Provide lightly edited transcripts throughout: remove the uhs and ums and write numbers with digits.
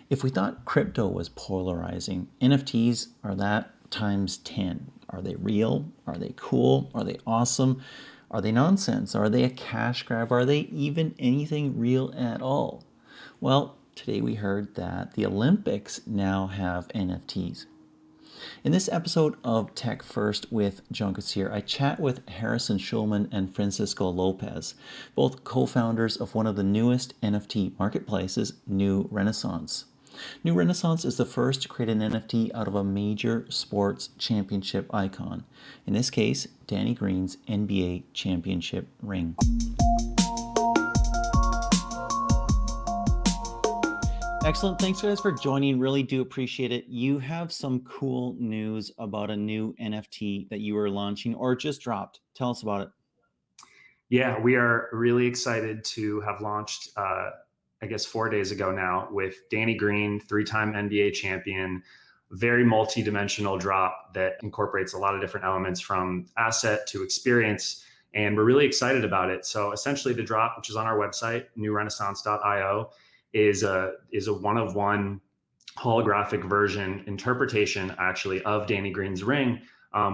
If we thought crypto was polarizing, NFTs are that times 10. Are they real? Are they cool? Are they awesome? Are they nonsense? Are they a cash grab? Are they even anything real at all? Well, today we heard that the Olympics now have NFTs. In this episode of Tech First with John Koetsier, I chat with Harrison Schulman and Francisco Lopez, both co-founders of one of the newest NFT marketplaces, New Renaissance. New Renaissance is the first to create an NFT out of a major sports championship icon. In this case, Danny Green's NBA championship ring. Excellent. Thanks, guys, for joining. Really do appreciate it. You have some cool news about a new NFT that you are launching or just dropped. Tell us about it. Yeah, we are really excited to have launched, I guess, 4 days ago now with Danny Green, three-time NBA champion, very multi-dimensional drop that incorporates a lot of different elements from asset to experience. And we're really excited about it. So essentially the drop, which is on our website, newrenaissance.io, is a one-of-one holographic version interpretation actually of Danny Green's ring,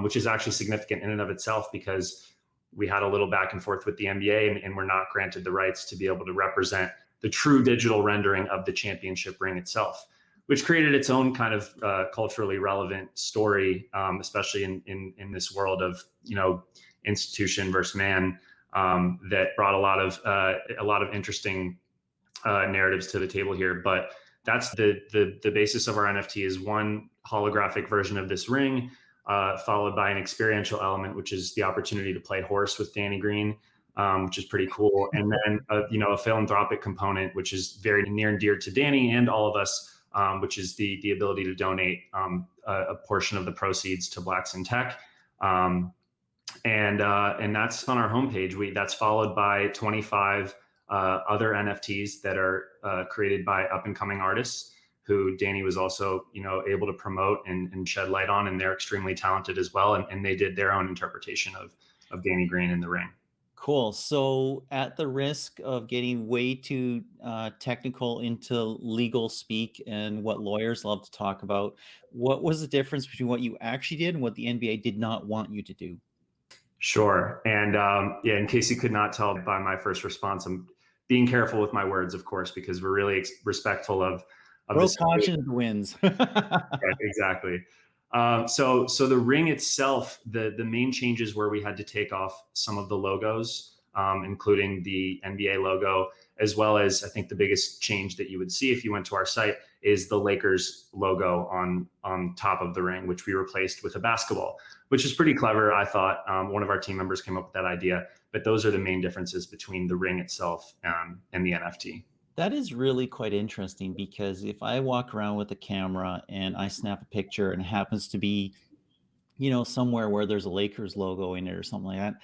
which is actually significant in and of itself because we had a little back and forth with the NBA and we're not granted the rights to be able to represent the true digital rendering of the championship ring itself, which created its own kind of culturally relevant story, especially in this world of, institution versus man, that brought a lot of interesting narratives to the table here. But that's the basis of our NFT is one holographic version of this ring, followed by an experiential element, which is the opportunity to play horse with Danny Green, which is pretty cool. And then, a philanthropic component, which is very near and dear to Danny and all of us, which is the ability to donate a portion of the proceeds to Blacks in Tech. And that's on our homepage. That's followed by 25 other NFTs that are created by up and coming artists who Danny was also, able to promote and shed light on, and they're extremely talented as well. And they did their own interpretation of Danny Green in the ring. Cool. So, at the risk of getting way too technical into legal speak and what lawyers love to talk about, what was the difference between what you actually did and what the NBA did not want you to do? Sure. And yeah, in case you could not tell by my first response, I'm being careful with my words, of course, because we're really respectful of Bro this. caution wins. Yeah, exactly. So the ring itself, the main changes were we had to take off some of the logos, including the NBA logo, as well as I think the biggest change that you would see if you went to our site is the Lakers logo on top of the ring, which we replaced with a basketball, which is pretty clever. I thought one of our team members came up with that idea, but those are the main differences between the ring itself and the NFT. That is really quite interesting because if I walk around with a camera and I snap a picture and it happens to be, somewhere where there's a Lakers logo in it or something like that,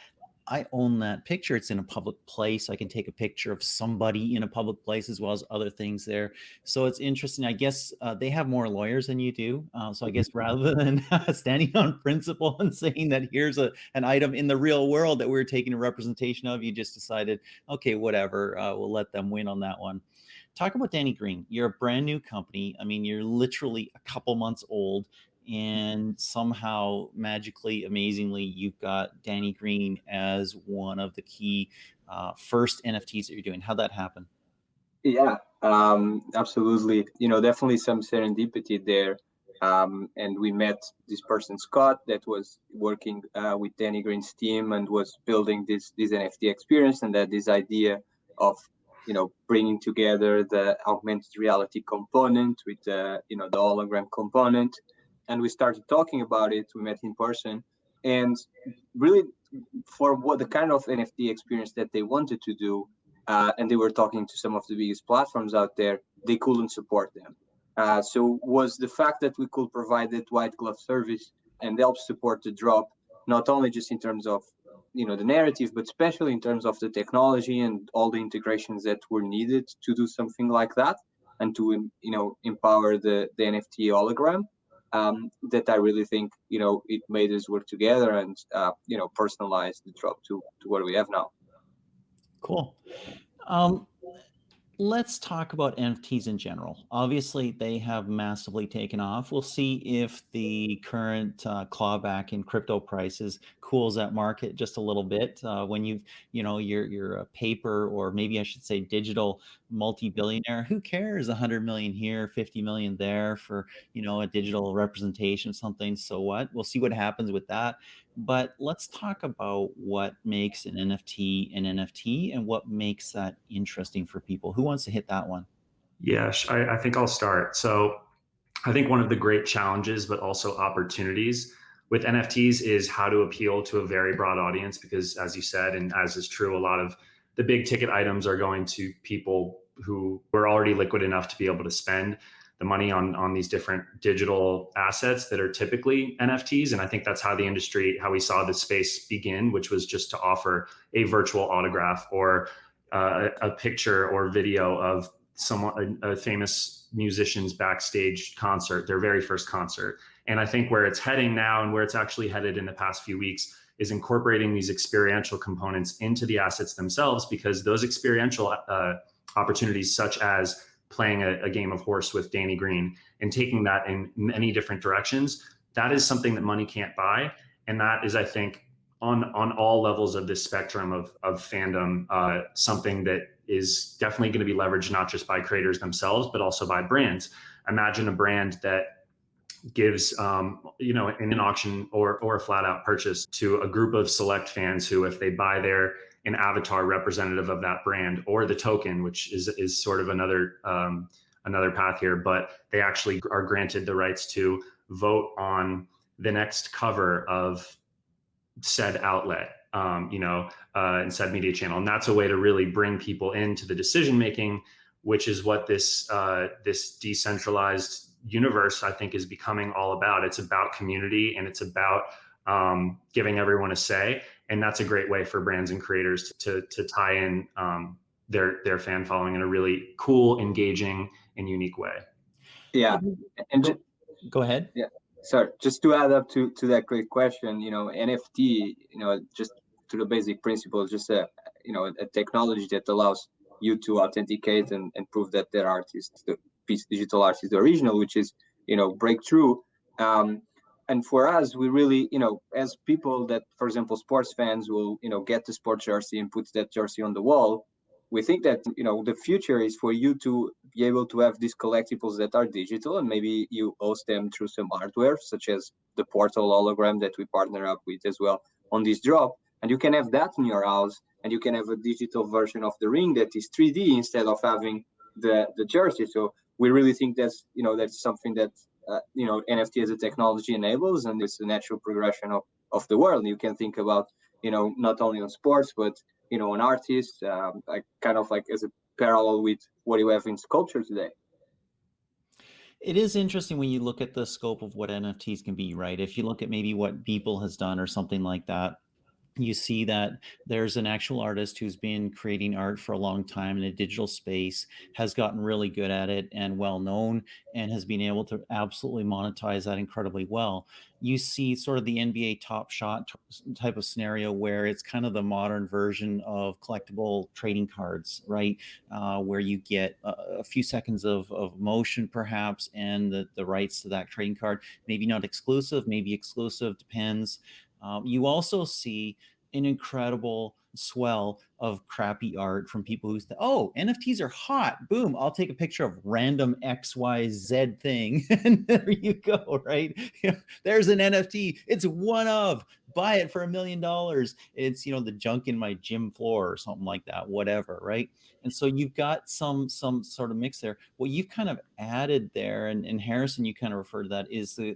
I own that picture. It's in a public place. I can take a picture of somebody in a public place as well as other things there. So it's interesting. I guess they have more lawyers than you do. So I guess rather than standing on principle and saying that here's an item in the real world that we're taking a representation of, you just decided, okay, whatever, we'll let them win on that one. Talk about Danny Green. You're a brand new company. I mean, you're literally a couple months old, and somehow magically, amazingly, you've got Danny Green as one of the key first NFTs that you're doing. How'd that happen? Yeah, absolutely. Definitely some serendipity there. And we met this person, Scott, that was working with Danny Green's team and was building this NFT experience, and that this idea of bringing together the augmented reality component with the hologram component. And we started talking about it. We met in person, and really for what the kind of NFT experience that they wanted to do, and they were talking to some of the biggest platforms out there, they couldn't support them. So was the fact that we could provide that white glove service and help support the drop, not only just in terms of the narrative, but especially in terms of the technology and all the integrations that were needed to do something like that, and to empower the NFT hologram. That I really think it made us work together and personalize the drop to what we have now. Cool. Um, Let's talk about NFTs in general. Obviously, they have massively taken off. We'll see if the current clawback in crypto prices cools that market just a little bit. When you're a paper, or maybe I should say digital multi-billionaire, who cares? 100 million here, 50 million there for a digital representation of something. So what? We'll see what happens with that. But let's talk about what makes an NFT an NFT and what makes that interesting for people. Who wants to hit that one? Yes, I think I'll start. So I think one of the great challenges, but also opportunities with NFTs is how to appeal to a very broad audience, because as you said, and as is true, a lot of the big ticket items are going to people who were already liquid enough to be able to spend the money on these different digital assets that are typically NFTs. And I think that's how the industry, how we saw this space begin, which was just to offer a virtual autograph or a picture or video of someone, a famous musician's backstage concert, their very first concert. And I think where it's heading now, and where it's actually headed in the past few weeks, is incorporating these experiential components into the assets themselves, because those experiential opportunities, such as playing a game of horse with Danny Green and taking that in many different directions, that is something that money can't buy. And that is, I think, on all levels of this spectrum of fandom, something that is definitely going to be leveraged not just by creators themselves, but also by brands. Imagine a brand that gives, in an auction or a flat out purchase to a group of select fans who, if they buy an avatar representative of that brand, or the token, which is sort of another path here, but they actually are granted the rights to vote on the next cover of said outlet, and said media channel. And that's a way to really bring people into the decision making, which is what this decentralized universe, I think, is becoming all about. It's about community, and it's about giving everyone a say. And that's a great way for brands and creators to tie in their fan following in a really cool, engaging, and unique way. Yeah, and go ahead. Yeah, sorry, just to add up to that great question, NFT, just to the basic principle, just a technology that allows you to authenticate and prove that their artist, the piece digital art, is the original, which is breakthrough. And for us, we really, as people that, for example, sports fans will get the sports jersey and put that jersey on the wall. We think that the future is for you to be able to have these collectibles that are digital, and maybe you host them through some hardware, such as the Portal hologram that we partner up with as well on this drop. And you can have that in your house, and you can have a digital version of the ring that is 3D instead of having the jersey. So we really think that's something that NFT as a technology enables, and it's a natural progression of the world. You can think about not only on sports, but an artist, kind of like as a parallel with what you have in sculpture today. It is interesting when you look at the scope of what NFTs can be, right? If you look at maybe what Beeple has done or something like that, you see that there's an actual artist who's been creating art for a long time in a digital space, has gotten really good at it and well known, and has been able to absolutely monetize that incredibly well. You see sort of the NBA Top Shot type of scenario, where it's kind of the modern version of collectible trading cards, right? Where you get a few seconds of motion perhaps, and the rights to that trading card. Maybe not exclusive, maybe exclusive, depends. You also see an incredible swell of crappy art from people who say, oh, NFTs are hot. Boom, I'll take a picture of random XYZ thing. And there you go, right? There's an NFT. It's one of. Buy it for $1 million. It's, the junk in my gym floor or something like that, whatever, right? And so you've got some sort of mix there. What you've kind of added there, and Harrison, you kind of refer to that, is the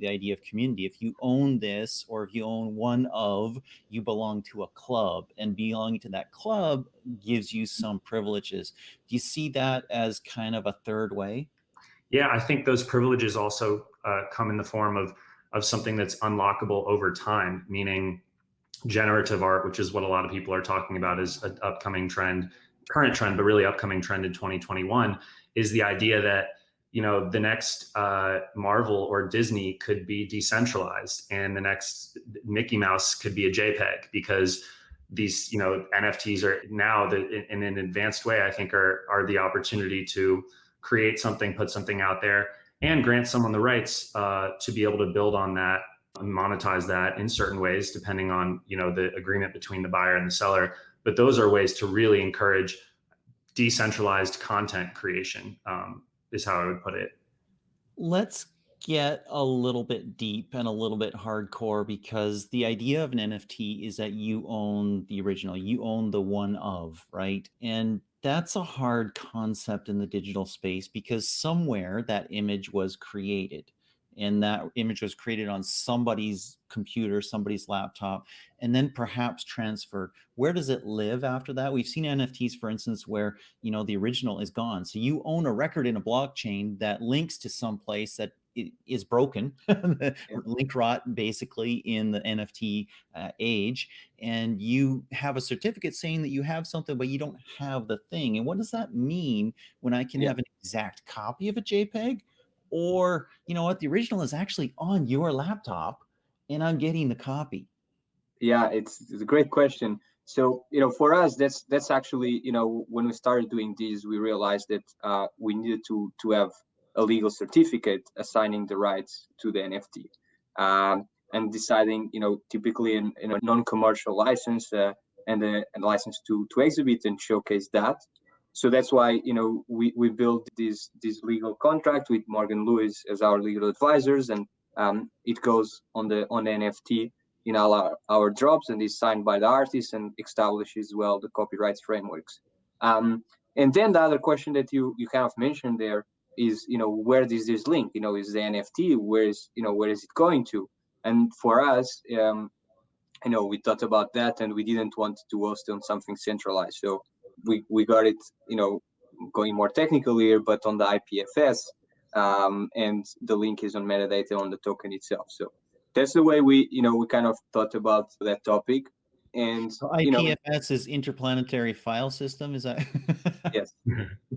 idea of community. If you own this, or if you own one of, you belong to a club, and belonging to that club gives you some privileges. Do you see that as kind of a third way? Yeah, I think those privileges also come in the form of something that's unlockable over time, meaning generative art, which is what a lot of people are talking about as an upcoming trend, current trend, but really upcoming trend in 2021, is the idea that the next Marvel or Disney could be decentralized, and the next Mickey Mouse could be a JPEG, because these, NFTs are now in an advanced way, I think are the opportunity to create something, put something out there, and grant someone the rights to be able to build on that and monetize that in certain ways, depending on, the agreement between the buyer and the seller. But those are ways to really encourage decentralized content creation, is how I would put it. Let's get a little bit deep and a little bit hardcore, because the idea of an NFT is that you own the original, you own the one of, right? And that's a hard concept in the digital space, because somewhere that image was created, and that image was created on somebody's computer, somebody's laptop, and then perhaps transferred. Where does it live after that? We've seen NFTs, for instance, where the original is gone, so you own a record in a blockchain that links to some place that is broken. Link rot, basically, in the NFT age, and you have a certificate saying that you have something, but you don't have the thing. And what does that mean when I can have an exact copy of a JPEG, or what, the original is actually on your laptop and I'm getting the copy? Yeah, it's a great question. So, for us, that's actually, when we started doing this, we realized that we needed to have a legal certificate assigning the rights to the NFT, and deciding, typically in a non-commercial license, and a license to exhibit and showcase that. So that's why, we built this legal contract with Morgan Lewis as our legal advisors, and it goes on the NFT in all our drops, and is signed by the artist and establishes well the copyrights frameworks. And then the other question that you kind of mentioned there is, where does this link? Is the NFT, where is it going to? And for us, we thought about that, and we didn't want to host on something centralized. So we got it, going more technical here, but on the IPFS, and the link is on metadata on the token itself. So that's the way we kind of thought about that topic. And so IPFS is Interplanetary File System, is that? Yes.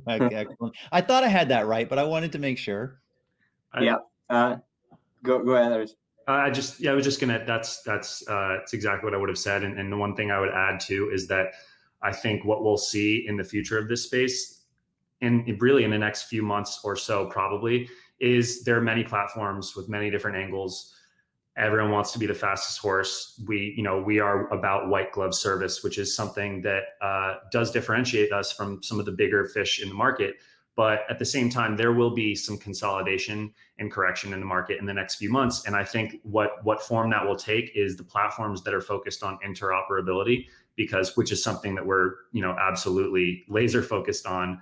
Okay, excellent. I thought I had that right, but I wanted to make sure. Go ahead, Aris. I was just gonna. That's exactly what I would have said. And the one thing I would add too is that I think what we'll see in the future of this space, and really in the next few months or so, probably, is there are many platforms with many different angles. Everyone wants to be the fastest horse. We are about white glove service, which is something that does differentiate us from some of the bigger fish in the market. But at the same time, there will be some consolidation and correction in the market in the next few months. And I think what form that will take is the platforms that are focused on interoperability, which is something that we're absolutely laser focused on,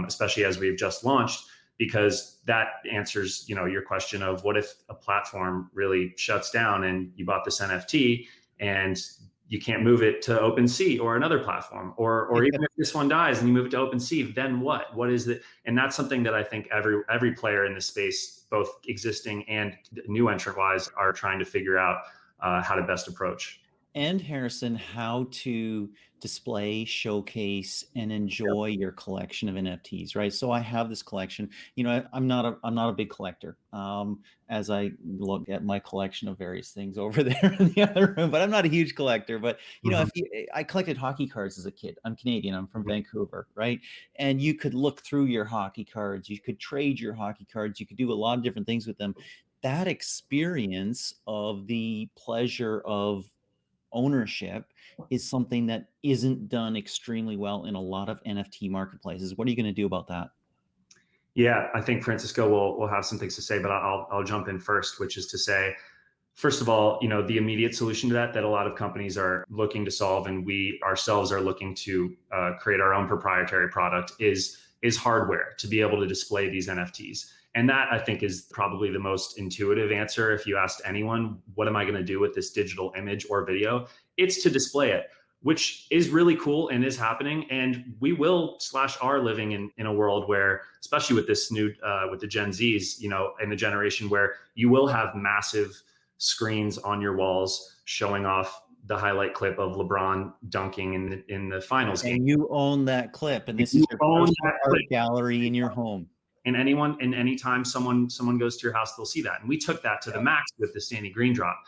especially as we've just launched, because that answers your question of what if a platform really shuts down and you bought this NFT and you can't move it to OpenSea or another platform, or even if this one dies and you move it to OpenSea, then what? What is it? And that's something that I think every player in this space, both existing and new entrant wise, are trying to figure out how to best approach. And Harrison, how to display, showcase, and enjoy your collection of NFTs, right? So I have this collection. I'm not a big collector. As I look at my collection of various things over there in the other room, but I'm not a huge collector. But I collected hockey cards as a kid. I'm Canadian. I'm from Vancouver, right? And you could look through your hockey cards. You could trade your hockey cards. You could do a lot of different things with them. That experience of the pleasure of ownership is something that isn't done extremely well in a lot of NFT marketplaces. What are you going to do about that? Yeah, I think Francisco will have some things to say, but I'll jump in first, which is to say, first of all, the immediate solution to that a lot of companies are looking to solve, and we ourselves are looking to create our own proprietary product, is hardware to be able to display these NFTs. And that, I think, is probably the most intuitive answer. If you asked anyone, what am I going to do with this digital image or video? It's to display it, which is really cool and is happening. And we will /are living in a world where, especially with this new, with the Gen Zs, in the generation where you will have massive screens on your walls showing off the highlight clip of LeBron dunking in the finals game. And you own that clip, and this is your own art gallery in your home. And anytime someone goes to your house, they'll see that. And we took that to the max with the Sandy Green drop.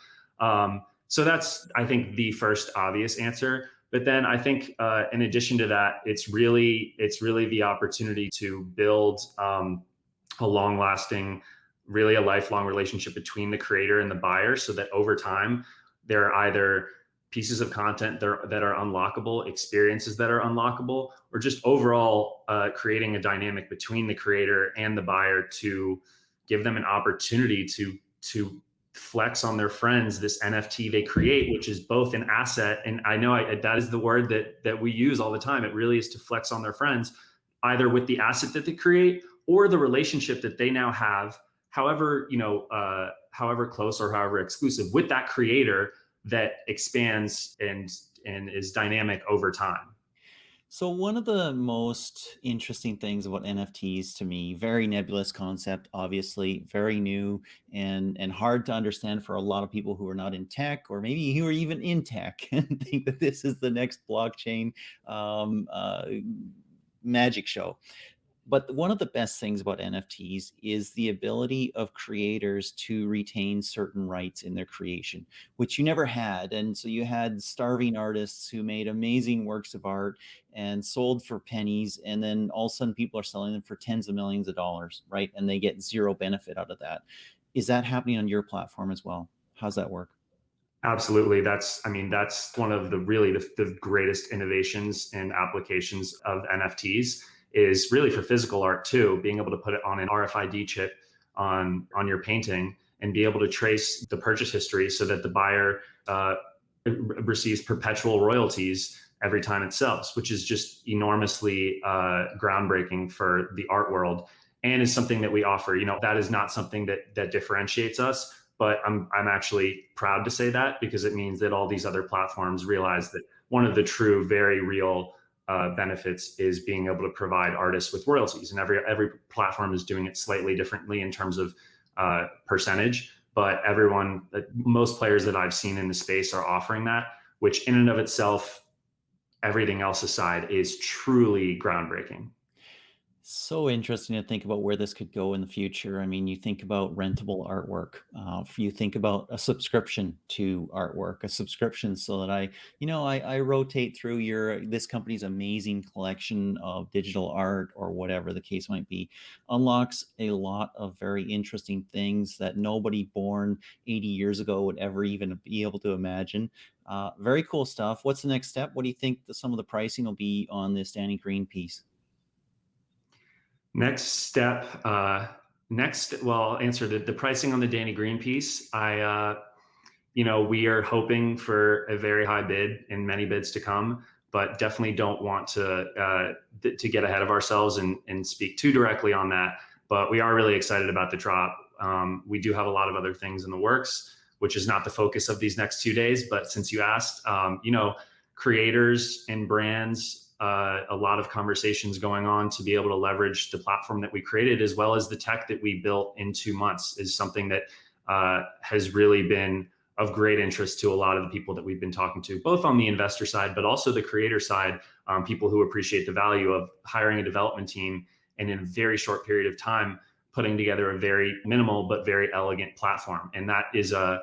So that's, I think, the first obvious answer. But then I think in addition to that, it's really the opportunity to build a long-lasting, really a lifelong relationship between the creator and the buyer, so that over time there are either pieces of content that are unlockable, experiences that are unlockable, or just overall creating a dynamic between the creator and the buyer to give them an opportunity to flex on their friends this NFT they create, which is both an asset, and I know that is the word that we use all the time. It really is to flex on their friends, either with the asset that they create or the relationship that they now have, however however close or however exclusive, with that creator that expands and is dynamic over time. So one of the most interesting things about NFTs to me, very nebulous concept, obviously very new and hard to understand for a lot of people who are not in tech, or maybe who are even in tech and think that this is the next blockchain um, uh, magic show. But one of the best things about NFTs is the ability of creators to retain certain rights in their creation, which you never had. And so you had starving artists who made amazing works of art and sold for pennies. And then all of a sudden people are selling them for tens of millions of dollars, right? And they get zero benefit out of that. Is that happening on your platform as well? How's that work? Absolutely. That's one of the greatest innovations and applications of NFTs, is really for physical art too, being able to put it on an RFID chip on your painting and be able to trace the purchase history so that the buyer receives perpetual royalties every time it sells, which is just enormously groundbreaking for the art world, and is something that we offer. That is not something that differentiates us, but I'm actually proud to say that, because it means that all these other platforms realize that one of the true, very real benefits is being able to provide artists with royalties, and every platform is doing it slightly differently in terms of percentage. But most players that I've seen in the space are offering that, which in and of itself, everything else aside, is truly groundbreaking. So interesting to think about where this could go in the future. I mean, you think about rentable artwork. You think about a subscription to artwork, a subscription so that I rotate through this company's amazing collection of digital art, or whatever the case might be, unlocks a lot of very interesting things that nobody born 80 years ago would ever even be able to imagine. Very cool stuff. What's the next step? What do you think some of the pricing will be on this Danny Green piece? Next step, well, I'll answer the pricing on the Danny Green piece. We are hoping for a very high bid and many bids to come, but definitely don't want to get ahead of ourselves and speak too directly on that. But we are really excited about the drop. We do have a lot of other things in the works, which is not the focus of these next 2 days. But since you asked, creators and brands, a lot of conversations going on to be able to leverage the platform that we created, as well as the tech that we built in 2 months, is something that has really been of great interest to a lot of the people that we've been talking to, both on the investor side, but also the creator side, people who appreciate the value of hiring a development team and in a very short period of time putting together a very minimal but very elegant platform. And that is a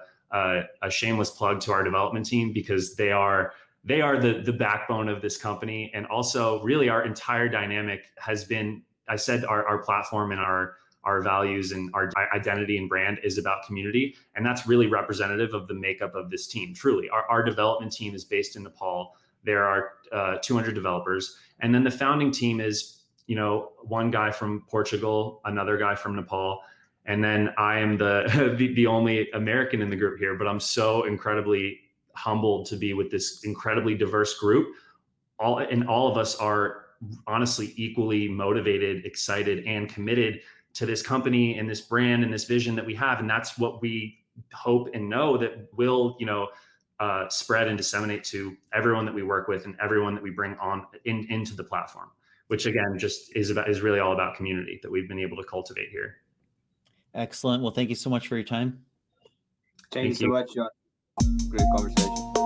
shameless plug to our development team, because they are the backbone of this company. And also really our entire dynamic has been, I said, our platform and our values and our identity and brand is about community. And that's really representative of the makeup of this team. Truly, our development team is based in Nepal. There are 200 developers. And then the founding team is, one guy from Portugal, another guy from Nepal. And then I am the only American in the group here, but I'm so incredibly humbled to be with this incredibly diverse group. All of us are honestly equally motivated, excited, and committed to this company and this brand and this vision that we have. And that's what we hope and know that will, spread and disseminate to everyone that we work with and everyone that we bring on into the platform, which again, just is really all about community that we've been able to cultivate here. Excellent. Well, thank you so much for your time. Thank you so much, John. Great conversation.